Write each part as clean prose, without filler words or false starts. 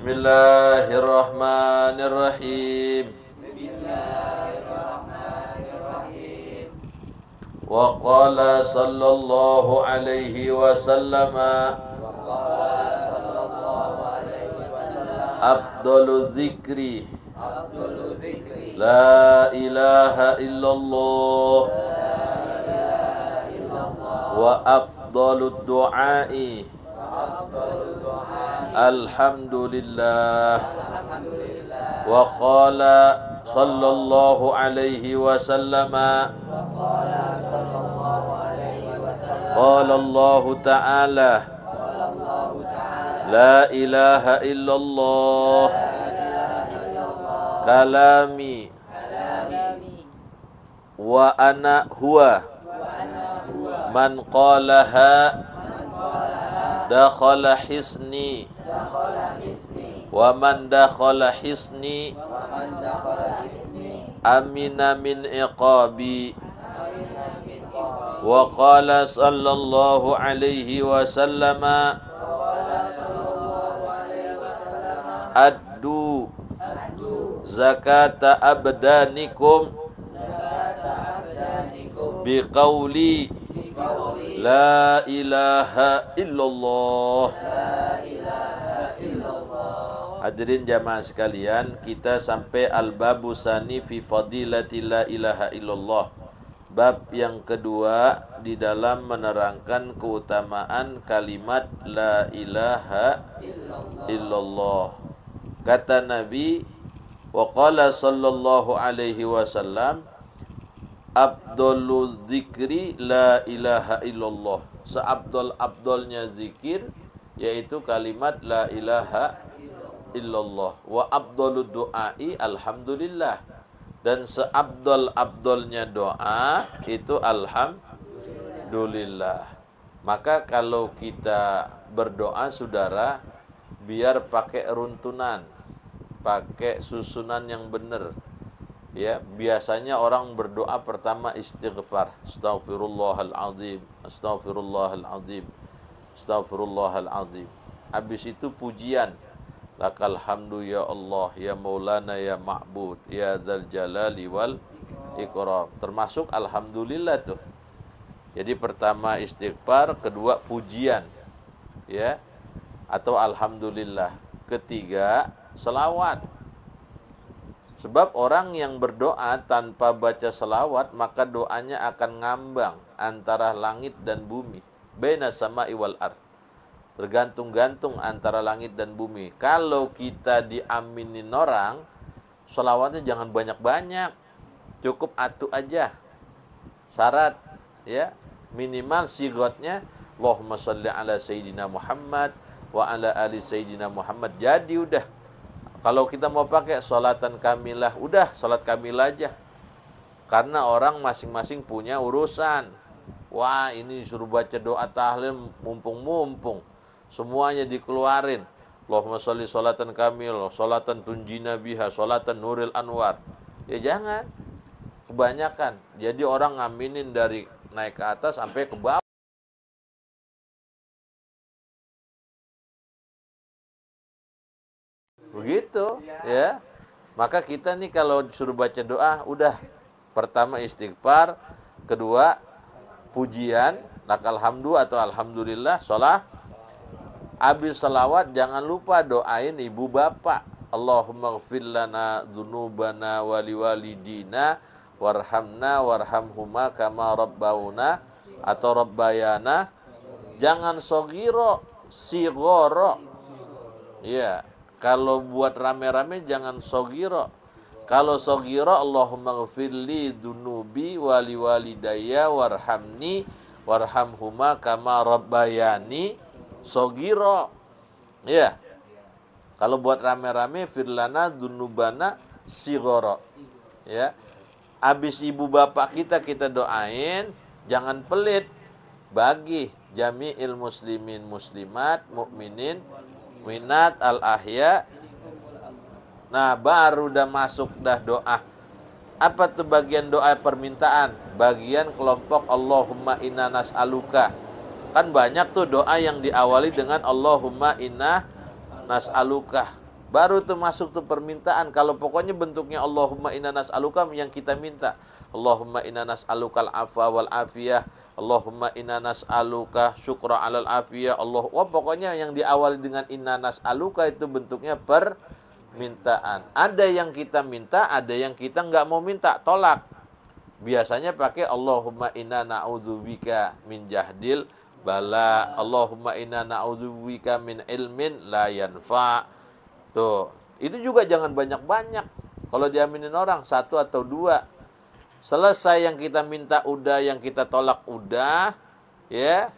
Bismillahirrahmanirrahim. Wa qala sallallahu alaihi wasallam afdalul dzikri la ilaha illallah wa afdalud du'ai alhamdulillah. Wa qala sallallahu alaihi wasallam qala Allah ta'ala la ilaha illallah kalami wa ana huwa man qalaha dakhala hisni wa man dakhala hisni amina min iqabi. Wa qala sallallahu alaihi wasallam addu zakata abdanikum biqauli la ilaha illallah. Hadirin jamaah sekalian, kita sampai al-babu sani fi fadilati la ilaha illallah. Bab yang kedua di dalam menerangkan keutamaan kalimat la ilaha illallah. Kata Nabi, wa qala sallallahu alaihi wasallam afdalul dzikri la ilaha illallah. Seabdol-abdolnya zikir yaitu kalimat la ilaha illallah. Wa afdalud du'ai alhamdulillah. Dan seabdol-abdolnya doa itu alhamdulillah. Maka kalau kita berdoa saudara, biar pakai runtunan, pakai susunan yang benar. Ya, biasanya orang berdoa pertama istighfar, astaghfirullahaladzim, astaghfirullahaladzim, astaghfirullahaladzim. Habis itu pujian, lakal hamdu ya Allah, ya Maulana, ya Ma'bud, ya Dzal Jalali wal Ikram. Termasuk alhamdulillah tuh. Jadi pertama istighfar, kedua pujian, ya, atau alhamdulillah. Ketiga selawat. Sebab orang yang berdoa tanpa baca selawat, maka doanya akan ngambang antara langit dan bumi. Baina sama'i wal ard. Tergantung-gantung antara langit dan bumi. Kalau kita diaminin orang, selawatnya jangan banyak-banyak. Cukup atu aja. Syarat, ya, minimal sigotnya Allahumma sholli ala Sayyidina Muhammad wa ala ali Sayyidina Muhammad. Jadi udah. Kalau kita mau pakai sholatan kamilah, udah sholat kamilah aja. Karena orang masing-masing punya urusan. Wah, ini suruh baca doa tahlil mumpung-mumpung. Semuanya dikeluarin. Allahumma sholli sholatan kamil, sholatan tunjina biha, sholatan nuril anwar. Ya jangan. Kebanyakan. Jadi orang ngaminin dari naik ke atas sampai ke bawah. Begitu, ya. Maka kita nih kalau disuruh baca doa, udah. Pertama istighfar, kedua pujian, lakal hamdu atau alhamdulillah, sholat. Habis salawat jangan lupa doain ibu bapak. Allahumma ghfir lana dzunubana wa liwalidina warhamna warhamhuma kama rabbauna atau rabbayana. Jangan sogiro, sigoro. Ya. Kalau buat rame-rame jangan sogiro. Kalau sogiro, Allahumma ghfirli dunubi wali walidayya warhamni warhamhuma kama rabbayani sogiro. Ya. Kalau buat rame-rame, firlana dunubana sigoro. Ya. Habis ibu bapak kita doain, jangan pelit. Bagi jami'il muslimin muslimat mukminin minat al-ahya. Nah, baru udah masuk dah doa. Apa tuh bagian doa permintaan? Bagian kelompok Allahumma inna nas'aluka. Kan banyak tuh doa yang diawali dengan Allahumma inna nas'aluka. Baru tuh masuk tuh permintaan. Kalau pokoknya bentuknya Allahumma inna nas'aluka yang kita minta. Allahumma inna nas'alukal afwa wal afiyah. Allahumma inna nas'aluka syukra alal afiyah. Allah, wah pokoknya yang diawali dengan inna nas'aluka itu bentuknya permintaan. Ada yang kita minta, ada yang kita nggak mau minta, tolak. Biasanya pakai Allahumma inna na'udzubika min jahdil bala. Allahumma inna na'udzubika min ilmin la yanfa'. Tuh, itu juga jangan banyak-banyak. Kalau diaminin orang, 1 atau 2. Selesai yang kita minta udah, yang kita tolak udah, ya.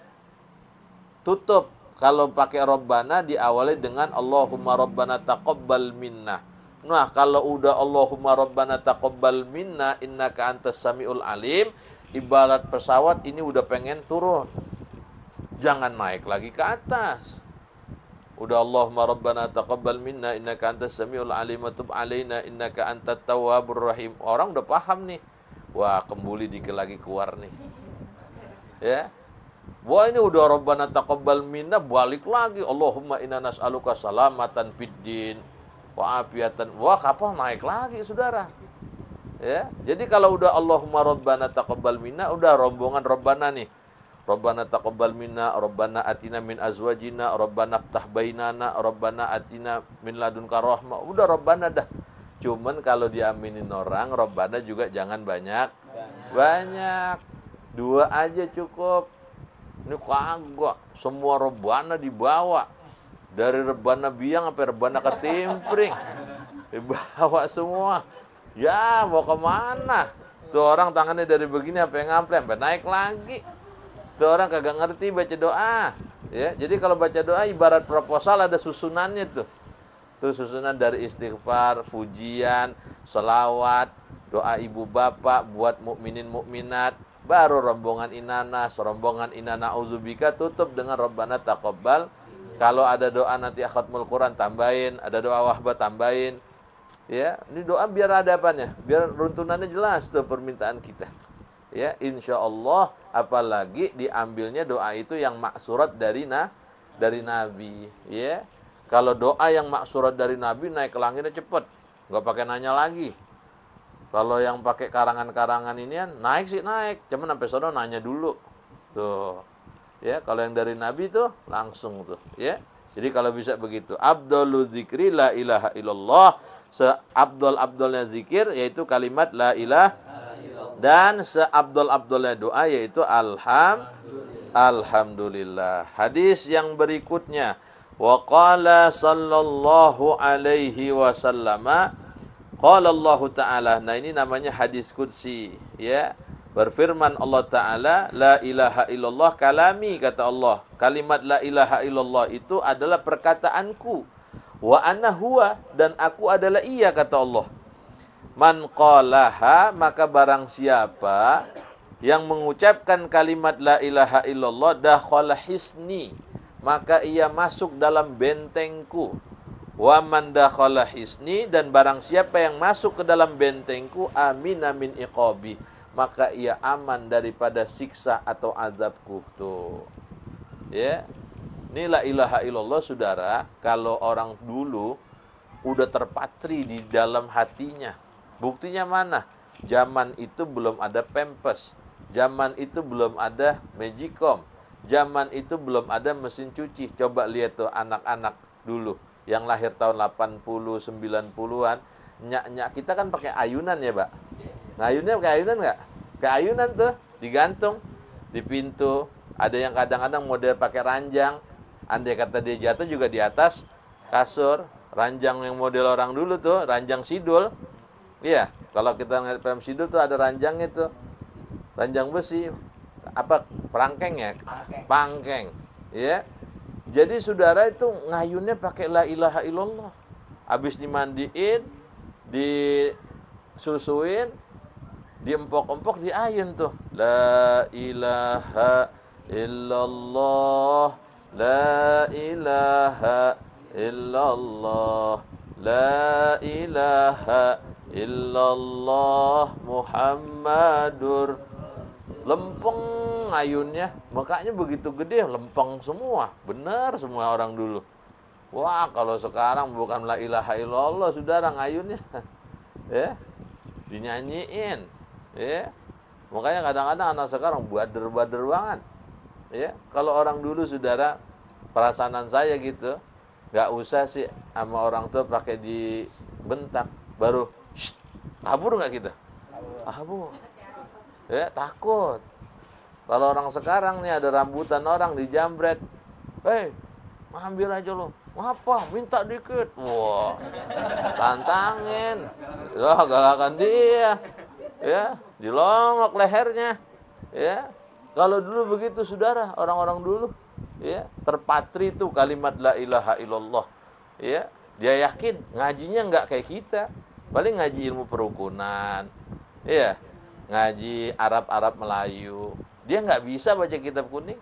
Tutup. Kalau pakai Rabbana diawali dengan Allahumma Rabbana taqabbal minna. Nah, kalau udah Allahumma Rabbana taqabbal minna innaka antas samiul alim, ibarat pesawat ini udah pengen turun. Jangan naik lagi ke atas. Udah Allahumma Rabbana taqabbal minna innaka antas samiul alim wa tub alaina innaka antat tawwabur rahim. Orang udah paham nih. Wah, kembuli dikit lagi keluar nih. Ya. Wah, ini udah Rabbana taqabbal minna, balik lagi Allahumma inna nas'aluka salamatan fid din wa afiatan. Wah, kapal naik lagi, Saudara. Ya. Jadi kalau udah Allahumma Rabbana taqabbal minna, udah rombongan Rabbana nih. Rabbana taqabbal minna, Rabbana atina min azwajina, Rabbana ftah bainana, Rabbana atina min ladunka rahmah. Udah Rabbana dah. Cuman kalau diaminin orang, Rabbana juga jangan banyak. 2 aja cukup. Ini kagak, semua Rabbana dibawa. Dari Rabbana biang sampai Rabbana ketimpring. Dibawa semua. Ya, mau kemana? Tuh orang tangannya dari begini sampai ngample, sampai naik lagi. Tuh orang kagak ngerti baca doa. Ya, jadi kalau baca doa ibarat proposal ada susunannya tuh. Tuh susunan dari istighfar, pujian, selawat, doa ibu bapak buat mukminin mukminat, baru rombongan inanas, rombongan inna na'udzubika tutup dengan Rabbana taqabbal. Kalau ada doa nanti khatmul Quran tambahin, ada doa wahbah tambahin. Ya, ini doa biar ada apanya? Biar runtunannya jelas tuh permintaan kita. Ya, insya Allah, apalagi diambilnya doa itu yang maksurat dari Nabi. Ya, kalau doa yang maksurat dari Nabi naik ke langitnya cepet, nggak pakai nanya lagi. Kalau yang pakai karangan-karangan ini naik sih naik, cuman sampai sono nanya dulu. Tuh, ya kalau yang dari Nabi tuh langsung tuh. Ya, jadi kalau bisa begitu. Abdul dzikri la ilaha illallah, seabdol-abdolnya zikir yaitu kalimat la ilaha. Dan seabdol-abdolnya doa yaitu alhamdulillah. Hadis yang berikutnya, wa qala sallallahu alaihi wasallam, qala Allah Ta'ala. Nah, ini namanya hadis qudsi, ya. Berfirman Allah Ta'ala, la ilaha illallah kalami, kata Allah. Kalimat la ilaha illallah itu adalah perkataanku. Wa ana huwa, dan aku adalah ia, kata Allah. Man qalaha, maka barang siapa yang mengucapkan kalimat la ilaha illallah dakhala hisni, maka ia masuk dalam bentengku. Wa man dakhala hisni, dan barang siapa yang masuk ke dalam bentengku amina min iqabi, maka ia aman daripada siksa atau azabku. Tuh. Ya. Ini la ilaha illallah, Saudara, kalau orang dulu udah terpatri di dalam hatinya. Buktinya mana? Zaman itu belum ada Pampers. Zaman itu belum ada Magicom. Zaman itu belum ada mesin cuci. Coba lihat tuh anak-anak dulu yang lahir tahun 80, 90-an. Nyak-nyak kita kan pakai ayunan ya, Pak? Nah, ayunnya pakai ayunan nggak? Kayak ayunan tuh, digantung di pintu. Ada yang kadang-kadang model pakai ranjang. Andai kata dia jatuh juga di atas kasur. Ranjang yang model orang dulu tuh, ranjang sidul. Iya, kalau kita ngeliat film sidul tuh ada ranjang itu. Ranjang besi. Apa? Perangkeng ya? Pangkeng. Ya. Jadi Saudara itu ngayunnya pakai la ilaha illallah. Habis dimandiin, disusuin, diempok-empok, diayun tuh. La ilaha illallah, la ilaha illallah, la ilaha illallah Muhammadur. Lempeng ayunnya, makanya begitu gede, lempeng semua. Benar semua orang dulu. Wah, kalau sekarang bukan la ilaha illallah, saudara, ngayunnya. Ya, dinyanyiin. Ya. Makanya kadang-kadang anak sekarang bader-bader banget. Ya, kalau orang dulu, saudara, perasaan saya gitu, nggak usah sih sama orang tua pakai dibentak, baru kabur nggak kita? Kabur. Ya, takut. Kalau orang sekarang nih ada rambutan orang dijambret, ambil aja lo. Ngapa? Minta dikit. Wah, tantangin. Lah, galakan dia. Ya, dilongok lehernya. Ya. Kalau dulu begitu, saudara, orang-orang dulu, ya, terpatri itu kalimat la ilaha illallah. Ya, dia yakin ngajinya nggak kayak kita. Paling ngaji ilmu perukunan. Ya, ngaji Arab-Arab Melayu. Dia nggak bisa baca kitab kuning.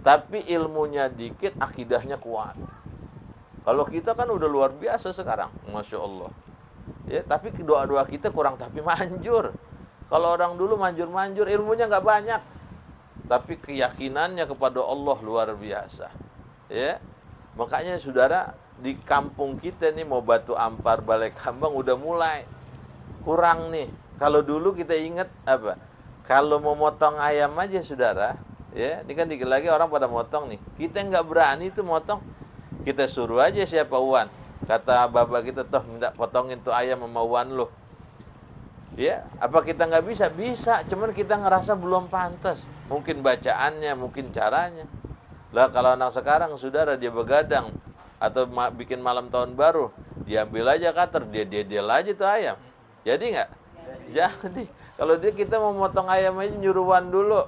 Tapi ilmunya dikit, akidahnya kuat. Kalau kita kan udah luar biasa sekarang, Masya Allah. Ya, tapi doa-doa kita kurang tapi manjur. Kalau orang dulu manjur-manjur, ilmunya nggak banyak, tapi keyakinannya kepada Allah luar biasa. Ya, makanya saudara, di kampung kita nih mau Batu Ampar, Balai Kambang udah mulai kurang nih. Kalau dulu kita ingat apa? Kalau mau motong ayam aja, saudara, ya, ini kan dikit lagi orang pada motong nih. Kita nggak berani tuh motong. Kita suruh aja siapa Wan. Kata bapak kita, toh minta potongin tuh ayam sama Wan lo. Ya, apa kita nggak bisa? Bisa, cuman kita ngerasa belum pantas. Mungkin bacaannya, mungkin caranya. Lah kalau anak sekarang, saudara, dia begadang atau bikin malam tahun baru, diambil aja cutter, dia dedel aja tuh ayam. Jadi nggak? Jadi. Kalau kita mau motong ayam aja nyuruhan dulu.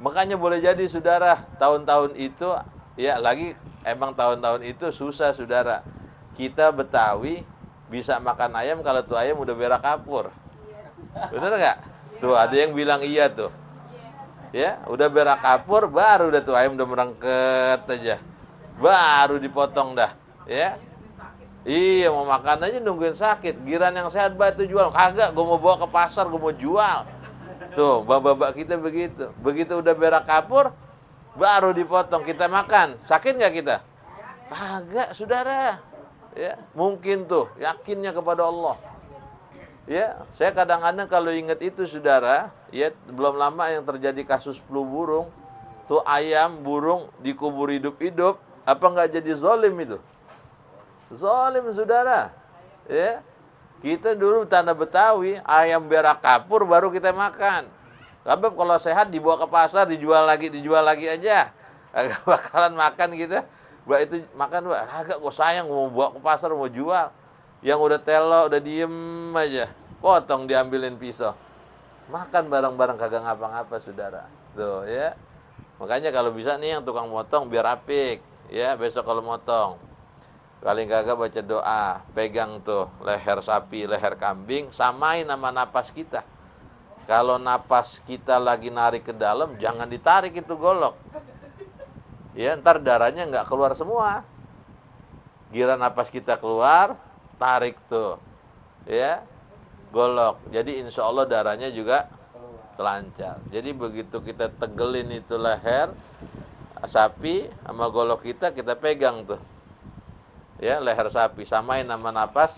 Makanya boleh jadi, saudara, tahun-tahun itu, ya lagi emang tahun-tahun itu susah, saudara. Kita Betawi bisa makan ayam kalau tuh ayam udah berak kapur. Bener nggak? Tuh ada yang bilang iya tuh. Ya, udah berak kapur, baru udah tuh ayam udah merengket aja. Baru dipotong dah. Ya. Iya, mau makan aja nungguin sakit. Giran yang sehat batu jual. Kagak, gue mau bawa ke pasar, gue mau jual. Tuh, bapak-bapak kita begitu. Begitu udah berak kapur, baru dipotong, kita makan. Sakit nggak kita? Kagak, saudara. Ya, mungkin tuh, yakinnya kepada Allah. Ya, saya kadang-kadang kalau ingat itu, saudara, ya belum lama yang terjadi kasus flu burung. Tuh ayam, burung dikubur hidup-hidup. Apa nggak jadi zalim itu? Zalim, saudara. Ya. Kita dulu tanah Betawi, ayam berak kapur baru kita makan. Sebab kalau sehat dibawa ke pasar, dijual lagi aja. Agak bakalan makan kita. Mbak itu makan, Mbak. Agak kok sayang, mau bawa ke pasar, mau jual. Yang udah telo, udah diem aja. Potong, diambilin pisau. Makan bareng-bareng kagak ngapa-ngapa, saudara. Tuh, ya. Makanya kalau bisa nih yang tukang motong biar apik. Ya, besok kalau motong. Paling kagak baca doa, pegang tuh leher sapi, leher kambing, samain sama napas kita. Kalau napas kita lagi narik ke dalam, jangan ditarik itu golok. Ya, ntar darahnya nggak keluar semua. Giliran napas kita keluar, tarik tuh, ya, golok. Jadi insya Allah darahnya juga lancar. Jadi begitu kita tegelin itu leher sapi sama golok kita pegang tuh. Ya, leher sapi, samain sama napas.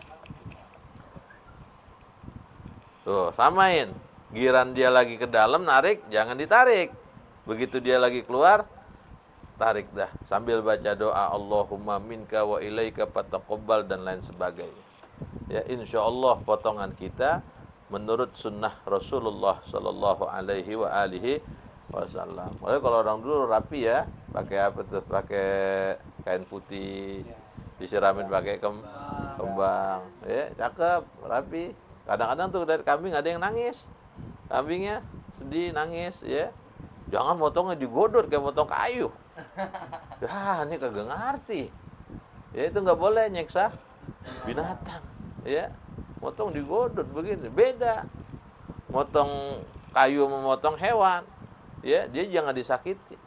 Tuh, samain. Giran dia lagi ke dalam, narik, jangan ditarik. Begitu dia lagi keluar, tarik dah. Sambil baca doa, Allahumma minka wa ilaika fataqabbal, dan lain sebagainya. Ya, insya Allah potongan kita menurut sunnah Rasulullah Sallallahu Alaihi wa alihi Wasallam. Kalau orang dulu rapi ya, pakai apa tuh? Pakai kain putih. Disiramin pakai kembang, ya, cakep, rapi. Kadang-kadang tuh dari kambing ada yang nangis, kambingnya sedih, nangis, ya. Jangan motongnya digodot kayak motong kayu. Ya, ini kagak ngerti. Ya, itu nggak boleh nyiksa binatang, ya. Motong digodot begini, beda. Motong kayu memotong hewan, ya, dia jangan disakiti.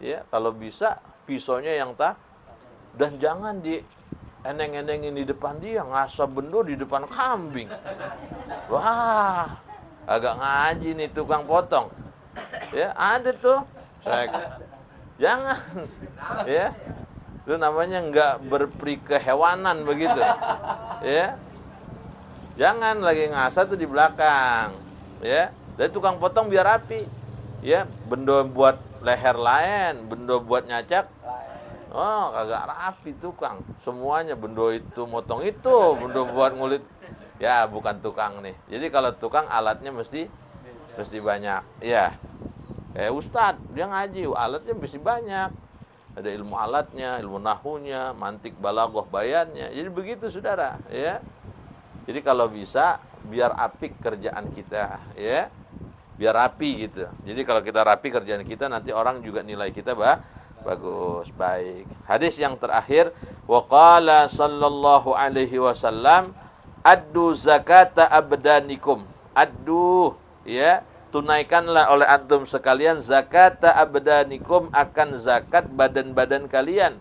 Ya, kalau bisa pisaunya yang dan jangan di eneng-enengin di depan dia, ngasah bendur di depan kambing. Wah, agak ngaji nih tukang potong. Ya, ada tuh. Jangan. Ya. Itu namanya nggak berperi kehewanan begitu. Ya. Jangan lagi ngasah tuh di belakang. Ya. Dari tukang potong biar rapi. Ya, bendo buat leher lain, bendo buat nyacak. Oh, kagak rapi tukang. Semuanya bendo itu motong itu, bendo buat ngulit. Ya, bukan tukang nih. Jadi kalau tukang alatnya mesti banyak. Ya. Ustadz, dia ngaji, alatnya mesti banyak. Ada ilmu alatnya, ilmu nahunya, mantik balaghah bayannya. Jadi begitu saudara, ya. Jadi kalau bisa biar apik kerjaan kita, ya. Biar rapi gitu. Jadi kalau kita rapi kerjaan kita, nanti orang juga nilai kita bagus, baik. Hadis yang terakhir, wa qala sallallahu alaihi wasallam, addu zakata abdanikum. Addu, ya. Tunaikanlah oleh antum sekalian zakata abdanikum, akan zakat badan-badan kalian.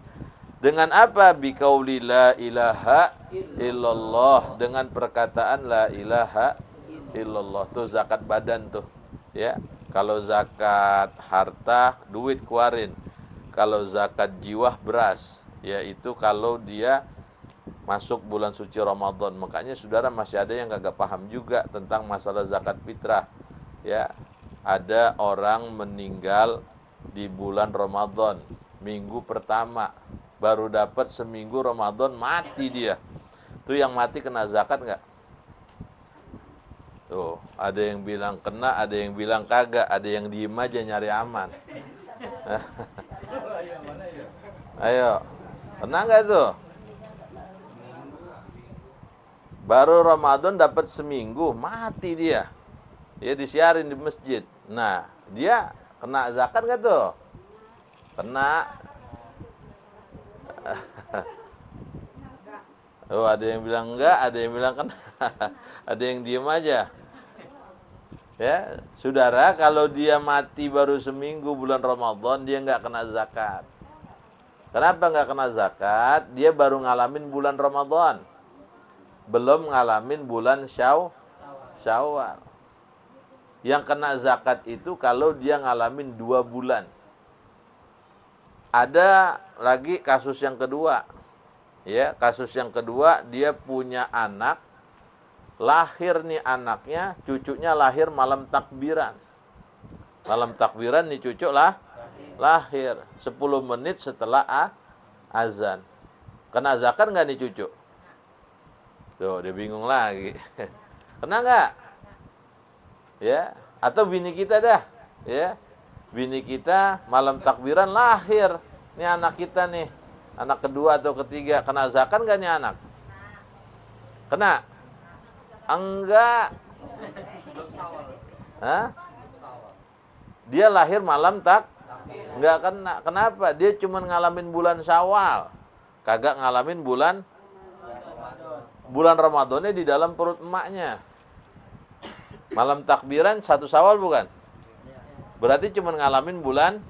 Dengan apa? Biqauli la ilaha illallah, dengan perkataan la ilaha illallah. Tuh zakat badan tuh. Ya, kalau zakat harta, duit keluarin. Kalau zakat jiwa, beras. Yaitu kalau dia masuk bulan suci Ramadan. Makanya saudara masih ada yang kagak paham juga tentang masalah zakat fitrah. Ya, ada orang meninggal di bulan Ramadan, minggu pertama, baru dapat seminggu Ramadan, mati dia. Tuh yang mati kena zakat nggak? Tuh, ada yang bilang kena, ada yang bilang kagak, ada yang diem aja nyari aman. Ayo, kena nggak tuh? Baru Ramadan dapat seminggu, mati dia. Ya, disiarin di masjid. Nah, dia kena zakat nggak tuh? Kena. Oh, ada yang bilang enggak, ada yang bilang kena. Ada yang diem aja. Ya, saudara, kalau dia mati baru seminggu bulan Ramadan, dia nggak kena zakat. Kenapa nggak kena zakat? Dia baru ngalamin bulan Ramadan, belum ngalamin bulan Syawal. Yang kena zakat itu kalau dia ngalamin 2 bulan. Ada lagi kasus yang kedua. Ya, kasus yang kedua, dia punya anak, lahir nih anaknya, cucunya lahir malam takbiran. Malam takbiran nih cucu lahir 10 menit setelah azan. Kena zakat nggak nih cucu? Tuh, dia bingung lagi. Kena nggak? Ya, atau bini kita dah, ya. Bini kita malam takbiran lahir. Nih anak kita nih, anak kedua atau ketiga, kena zakat nggak nih anak? Kena? Enggak. Hah? Dia lahir malam enggak kena. Kenapa? Dia cuma ngalamin bulan Syawal. Kagak ngalamin bulan Ramadannya di dalam perut emaknya. Malam takbiran 1 Syawal bukan? Berarti cuma ngalamin bulan,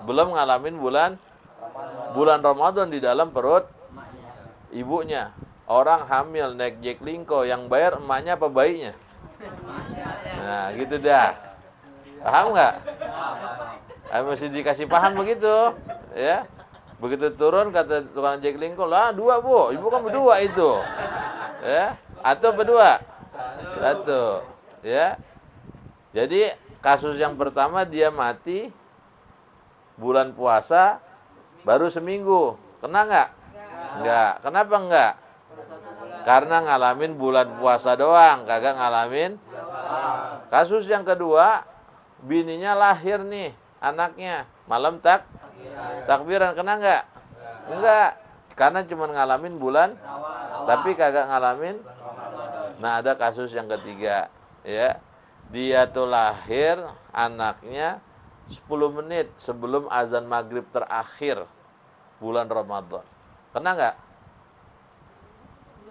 belum ngalamin bulan Ramadan di dalam perut ibunya. Orang hamil naik Jaklingko, yang bayar emaknya apa bayinya? Nah, gitu dah. Paham nggak? Mesti dikasih paham begitu, ya. Begitu turun kata tukang Jaklingko, lah 2 bu, ibu kan berdua itu, ya. Atau berdua, 1. Ya, jadi kasus yang pertama dia mati bulan puasa baru seminggu, kena nggak? Nggak. Kenapa nggak? Karena ngalamin bulan puasa doang, kagak ngalamin. Kasus yang kedua, bininya lahir nih anaknya malam takbiran, kena nggak? Nggak, karena cuma ngalamin bulan, tapi kagak ngalamin. Nah, ada kasus yang ketiga. Ya, dia tuh lahir anaknya 10 menit sebelum azan maghrib terakhir bulan Ramadan. Kena nggak?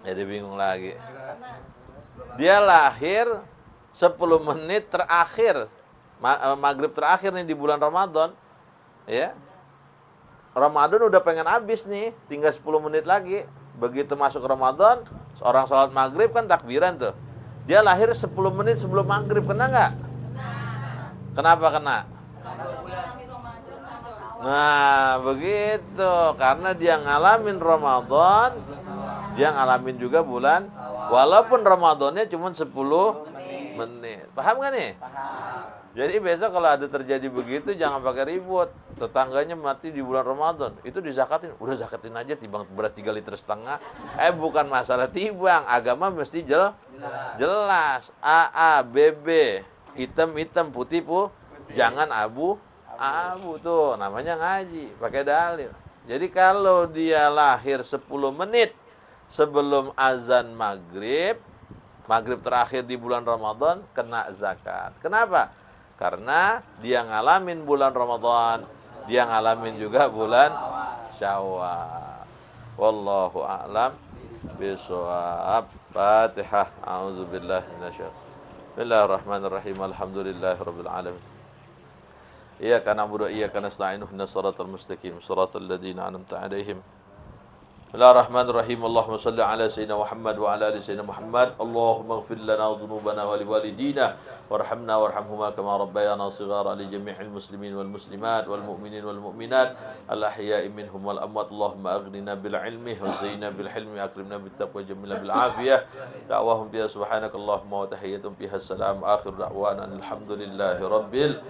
Jadi bingung lagi. Dia lahir 10 menit terakhir maghrib terakhir nih di bulan Ramadan. Ya, Ramadan udah pengen habis nih, tinggal 10 menit lagi. Begitu masuk Ramadan, orang sholat maghrib kan takbiran tuh. Dia lahir 10 menit sebelum maghrib, kena nggak? Kenapa kena? Nah, begitu. Karena dia ngalamin Ramadan, dia ngalamin juga bulan, walaupun Ramadannya cuma 10 menit. Paham gak nih? Jadi besok kalau ada terjadi begitu, jangan pakai ribut. Tetangganya mati di bulan Ramadan, itu dizakatin. Udah zakatin aja, timbang beras 3,5 liter. Bukan masalah timbang. Agama mesti jelas. A, B, B. Hitam, putih, jangan abu tuh, namanya ngaji, pakai dalil. Jadi kalau dia lahir 10 menit sebelum azan maghrib terakhir di bulan Ramadan, kena zakat. Kenapa? Karena dia ngalamin bulan Ramadan, dia ngalamin juga bulan Syawal. Wallahu a'lam bishawab. Fatihah. A'udzubillahi minasyaitonir rajim. Bismillahirrahmanirrahim. Alhamdulillahirabbil alamin. Iyyaka na'budu wa iyyaka nasta'in. Ihdinas siratal mustaqim. Shiratal ladzina an'amta 'alaihim. Bismillahirrahmanirrahim. Allahumma salli ala sayyidina Muhammad wa ala ali sayyidina Muhammad. Allahumma ighfir lana dhunubana wa liwalidina warhamna warhamhuma kama rabbayana shighara, li jami'il muslimin wal muslimat wal mu'minin wal mu'minat al ahya'i minhum wal amwat. Allahumma aghnina bil ilmi wa zayyina bil hilmi, akrimna bit taqwa, jamilna bil afiyah. Da'wahum biha subhanakallahumma wa tahiyyatuhum biha salam. Akhir da'wana alhamdulillahi rabbil